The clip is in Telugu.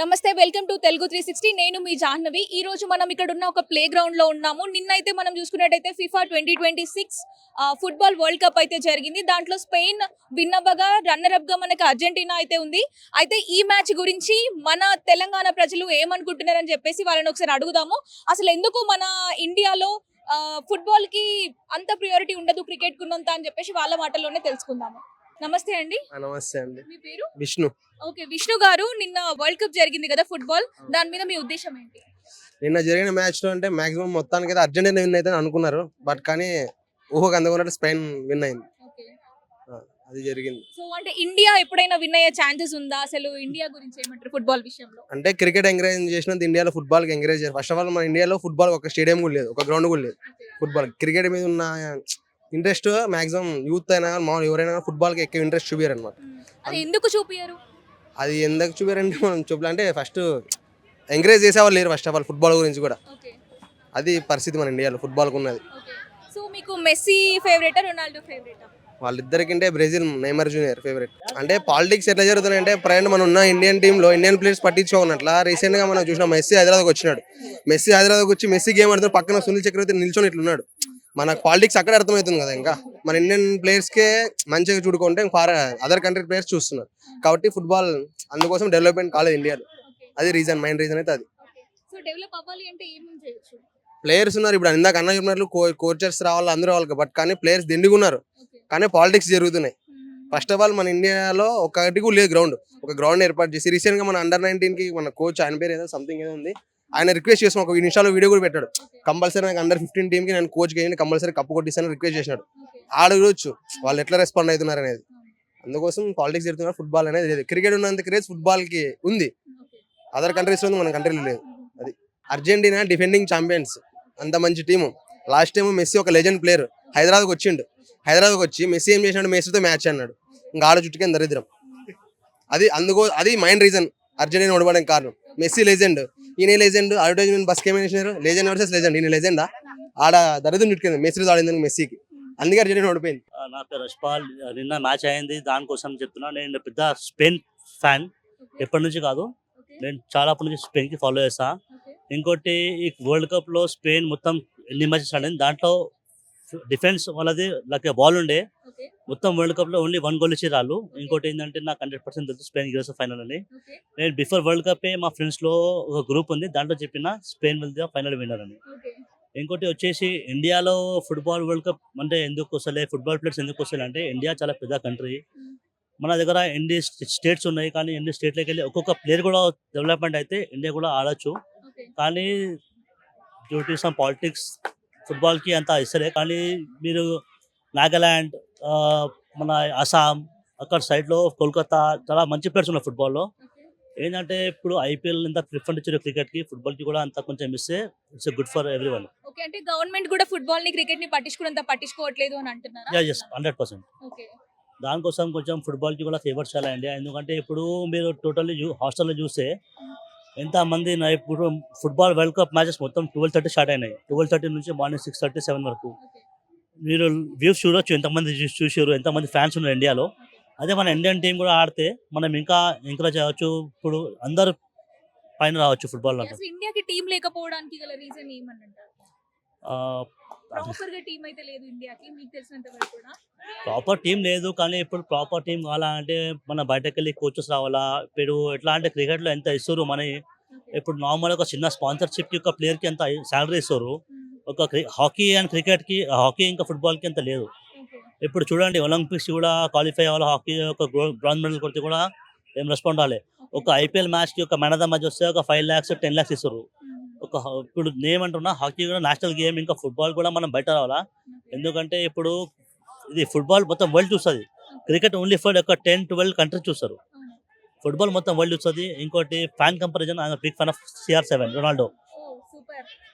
నమస్తే వెల్కమ్ టు తెలుగు 360 నేను మీ జాహ్నవి ఈ రోజు మనం ఇక్కడ ఉన్న ఒక ప్లే గ్రౌండ్ లో ఉన్నాము నిన్నైతే మనం చూసుకున్నట్టయితే ఫిఫా 2026 ఫుట్బాల్ వరల్డ్ కప్ అయితే జరిగింది దాంట్లో స్పెయిన్ విన్ అవ్వగా రన్నర్ అప్ గా మనకి అర్జెంటీనా అయితే ఉంది అయితే ఈ మ్యాచ్ గురించి మన తెలంగాణ ప్రజలు ఏమనుకుంటున్నారని చెప్పేసి వాళ్ళని ఒకసారి అడుగుదాము అసలు ఎందుకు మన ఇండియాలో ఫుట్బాల్ కి అంత ప్రియారిటీ ఉండదు క్రికెట్ కున్నంత అని చెప్పేసి వాళ్ళ మాటల్లోనే తెలుసుకుందాము నమస్తే అండి నమస్తే అండి. మీ పేరు విష్ణు. ఓకే విష్ణు గారు నిన్న వరల్డ్ కప్ జరిగింది కదా ఫుట్బాల్ దాని మీద మీ ఉద్దేశం ఏంటి నిన్న జరిగిన మ్యాచ్ లో అంటే మాక్సిమం మొత్తానికి అయితే అర్జెంటీనా విన్ అయితే అనుకున్నారు. బట్ కానీ ఊహకు అందుకున్నట్టు స్పెయిన్ విన్ అయింది. ఓకే ఆ, అది జరిగింది. సో అంటే ఇండియా ఎప్పుడైనా విన్ అయ్యే ఛాన్సెస్ ఉందా అసలు ఇండియా గురించి ఏమంటారు ఫుట్బాల్ విషయంలో అంటే క్రికెట్ ఎంకరేజ్ చేసినంత ఇండియాలో ఫుట్బాల్ కి ఎంకరేజ్ చేయాలి. ఫస్ట్ ఆఫ్ ఆల్ మన ఇండియాలో ఫుట్బాల్ ఒక స్టేడియం కూడా లేదు, ఒక గ్రౌండ్ కూడా లేదు. ఫుట్బాల్ క్రికెట్ మీద ఉన్న ఇంట్రెస్ట్ మాక్సిమం యూత్ అయినా మామూలు ఎవరైనా ఫుట్బాల్ కి ఎక్కువ ఇంట్రెస్ట్ చూపారు అనమాట. అది ఎందుకు చూపియరు అది ఎందుకు చూపారంటే మనం చూపాలంటే ఫస్ట్ ఎంకరేజ్ చేసేవాళ్ళు లేరు ఫస్ట్ ఆఫ్ ఆల్ ఫుట్బాల్ గురించి కూడా. ఓకే అది పరిస్థితి మన ఇండియాలో ఫుట్బాల్ కు ఉన్నది. ఓకే సో మీకు మెస్సీ ఫేవరెటా రొనాల్డో ఫేవరెటా వాళ్ళిద్దరికంటే బ్రెజిల్ నెయ్మర్ జూనియర్ ఫేవరెట్. అంటే పాలిటిక్స్ ఎట్లా జరుగుతున్నాయంటే ప్రయాణం మనం ఉన్న ఇండియన్ టీంలో ఇండియన్ ప్లేయర్స్ పట్టించుకోనట్లా రీసెంట్ గా మనం చూసిన మెస్సీ హైదరాబాద్కి వచ్చినాడు. మెస్సీ హైదరాబాద్కి వచ్చి మెస్సీ గేమ్ ఆడుతూ పక్కన సునీల్ చక్రవర్తి నిల్చొని ఇట్లున్నాడు. మన పాలిటిక్స్ అక్కడ అర్థమవుతుంది కదా. ఇంకా మన ఇండియన్ ప్లేయర్స్ కే మంచిగా చూడుకుంటే అదర్ కంట్రీ ప్లేయర్స్ చూస్తున్నారు కాబట్టి ఫుట్బాల్ అందుకోసం డెవలప్మెంట్ కాలేదు ఇండియాలో. అది రీజన్, మెయిన్ రీజన్ అయితే అది. సో డెవలప్ అవ్వాలి అంటే ఏమేం చేయొచ్చు ప్లేయర్స్ ఉన్నారు ఇప్పుడు ఇందాక అన్న చెప్పినట్లు కోచర్స్ రావాలి అందరూ వాళ్ళకి. బట్ కానీ ప్లేయర్స్ దిండిగా ఉన్నారు కానీ పాలిటిక్స్ జరుగుతున్నాయి. ఫస్ట్ ఆఫ్ ఆల్ మన ఇండియాలో ఒకటి కూడా లేదు గ్రౌండ్. ఒక గ్రౌండ్ ఏర్పాటు చేసి రీసెంట్ గా మన అండర్-19 కి మన కోచ్ ఆయన పేరు ఏదో సంథింగ్ ఏదో ఉంది, ఆయన రిక్వెస్ట్ చేసిన ఒక నిమిషాలు వీడియో కూడా పెట్టాడు. కంపల్సరీ నాకు అండర్-15 టీమ్ కి నేను కోచ్ చేయండి, కంపల్సరీ కప్పు కొట్టిస్తాను రిక్వెస్ట్ చేసినాడు. ఆడ చూడొచ్చు వాళ్ళు ఎట్లా రెస్పాండ్ అవుతున్నారు అనేది. అందుకోసం పాలిటిక్స్ జరుగుతున్నారు, ఫుట్బాల్ అనేది లేదు. క్రికెట్ ఉన్నంత క్రేజ్ ఫుట్బాల్ కి ఉంది, అదర్ కంట్రీస్ లో మన కంట్రీలో లేదు. అది అర్జెంటీనా డిఫెండింగ్ ఛాంపియన్స్, అంత మంచి టీము. లాస్ట్ టైం మెస్సీ ఒక లెజెండ్ ప్లేయర్ హైదరాబాద్కి వచ్చిండు. హైదరాబాద్కి వచ్చి మెస్సీ ఏం చేసినాడు, మెస్సీతో మ్యాచ్ అన్నాడు. ఇంకా ఆడ చుట్టుకే దరిద్రం. అది మైండ్ రీజన్ అర్జెంటీనా ఓడిపోవడానికి కారణం. మెస్సీ లెజెండ్, ఈయన లెజెండ్. అడ్వర్టైజ్మెంట్ బస్కి ఏమైనా చేసినారు, లెజెండ్ వర్సెస్ లెజెండ్. ఈయన లెజెండా, ఆడ దరిద్రం చుట్టుకుంది మెస్సీ ఆడింది మెస్సీకి, అందుకే అర్జెంటీనా ఓడిపోయింది. నా పేరు రష్పాల్. నిన్న మ్యాచ్ అయింది దానికోసం చెప్తున్నా. నేను పెద్ద స్పెయిన్ ఫ్యాన్, ఎప్పటి నుంచి కాదు, నేను చాలా అప్పటి నుంచి స్పెయిన్కి ఫాలో చేస్తా. ఇంకోటి ఈ వరల్డ్ కప్లో స్పెయిన్ మొత్తం ఎన్ని మ్యాచెస్ ఆడింది దాంట్లో డిఫెన్స్ వాళ్ళది లైక్ బాల్ ఉండే. మొత్తం వరల్డ్ కప్లో ఓన్లీ 1 గోల్ ఇచ్చి రాళ్ళు. ఇంకోటి ఏంటంటే నాకు 100% తెలుసు స్పెయిన్ గెలుస్తుంది ఫైనల్ అని. నేను బిఫోర్ వరల్డ్ కప్ మా ఫ్రెండ్స్లో ఒక గ్రూప్ ఉంది, దాంట్లో చెప్పిన స్పెయిన్ విల్ ఫైనల్ విన్నర్ అని. ఇంకోటి వచ్చేసి ఇండియాలో ఫుట్బాల్ వరల్డ్ కప్ అంటే ఎందుకు వస్తలే, ఫుట్బాల్ ప్లేయర్స్ ఎందుకు వస్తలే అంటే ఇండియా చాలా పెద్ద కంట్రీ. మన దగ్గర ఎన్ని స్టేట్స్ ఉన్నాయి కానీ ఎన్ని స్టేట్లోకి వెళ్ళి ఒక్కొక్క ప్లేయర్ కూడా డెవలప్మెంట్ అయితే ఇండియా కూడా ఆడచ్చు. కానీ డ్యూ టు సమ్ పాలిటిక్స్ ఫుట్బాల్కి అంత ఇస్తలే. కానీ మీరు నాగాల్యాండ్, మన అస్సాం అక్కడ సైడ్లో కోల్కతా చాలా మంచి ప్లేయర్స్ ఉన్నారు ఫుట్బాల్లో. ఏంటంటే ఇప్పుడు ఐపీఎల్ ఇంత ప్రిఫరెన్స్ ఇచ్చారు క్రికెట్కి, ఫుట్బాల్కి కూడా అంత కొంచెం ఇస్తే it's good for every one. Okay అంటే గవర్నమెంట్ కూడా ఫుట్బాల్ ని క్రికెట్ ని పట్టించుకోవట్లేదు అని అంటున్నారా? ఎస్ 100%. ఓకే దానికోసం కొంచెం ఫుట్బాల్కి కూడా ఫేవర్ చేయాలి ఇండియా. ఎందుకంటే ఇప్పుడు మీరు టోటల్లీ హాస్టల్లో చూస్తే ఎంతమంది ఇప్పుడు ఫుట్బాల్ వరల్డ్ కప్ మ్యాచెస్ మొత్తం 12:30 స్టార్ట్ అయినాయి. 12:30 నుంచి మార్నింగ్ 6:30, 7 వరకు మీరు వ్యూస్ చూడొచ్చు, ఎంతమంది చూసారు, ఎంతమంది ఫ్యాన్స్ ఉన్నారు ఇండియాలో. అదే మన ఇండియన్ టీం కూడా ఆడితే మనం ఇంకా ఎంకరేజ్ చేయవచ్చు. ఇప్పుడు అందరు పైన రావచ్చు ఫుట్బాల్ అంటే. అసలు ఇండియాకి టీం లేకపోవడానికి గల రీజన్ ఏమనంటారు? ప్రాపర్ గా టీం అయితే లేదు ఇండియాకి మీకు తెలిసినంత వరకు కూడా. ప్రాపర్ టీం లేదు కానీ ఇప్పుడు ప్రాపర్ టీం కావాలంటే మన బయటకు వెళ్ళి కోచెస్ రావాలా. ఇప్పుడు ఎట్లా అంటే క్రికెట్లో ఎంత ఇస్తారు మనీ, ఇప్పుడు నార్మల్ ఒక చిన్న స్పాన్సర్షిప్కి ఒక ప్లేయర్కి ఎంత శాలరీ ఇస్తారు. ఒక హాకీ అండ్ క్రికెట్కి, హాకీ ఇంకా ఫుట్బాల్కి అంత లేదు. ఇప్పుడు చూడండి ఒలింపిక్స్ కూడా క్వాలిఫై అవ్వాలి, హాకీ ఒక బ్రాంజ్ మెడల్ కొడితే కూడా ఏం రెస్పాండ్ అవ్వాలి. ఒక ఐపీఎల్ మ్యాచ్కి ఒక మ్యాన్ ఆఫ్ ద మ్యాచ్ వస్తే ఒక 5 lakhs 10 lakhs ఇస్తారు. ఇప్పుడు నేనేమంటున్నా హాకీ కూడా నేషనల్ గేమ్, ఇంకా ఫుట్బాల్ కూడా మనం బయట రావాలా. ఎందుకంటే ఇప్పుడు ఇది ఫుట్బాల్ మొత్తం వరల్డ్ చూస్తుంది, క్రికెట్ ఓన్లీ ఫర్ ఒక 10-12 కంట్రీస్ చూస్తారు. ఫుట్బాల్ మొత్తం వరల్డ్ చూస్తుంది. ఇంకోటి fan comparison, I'm big fan of CR7 Ronaldo.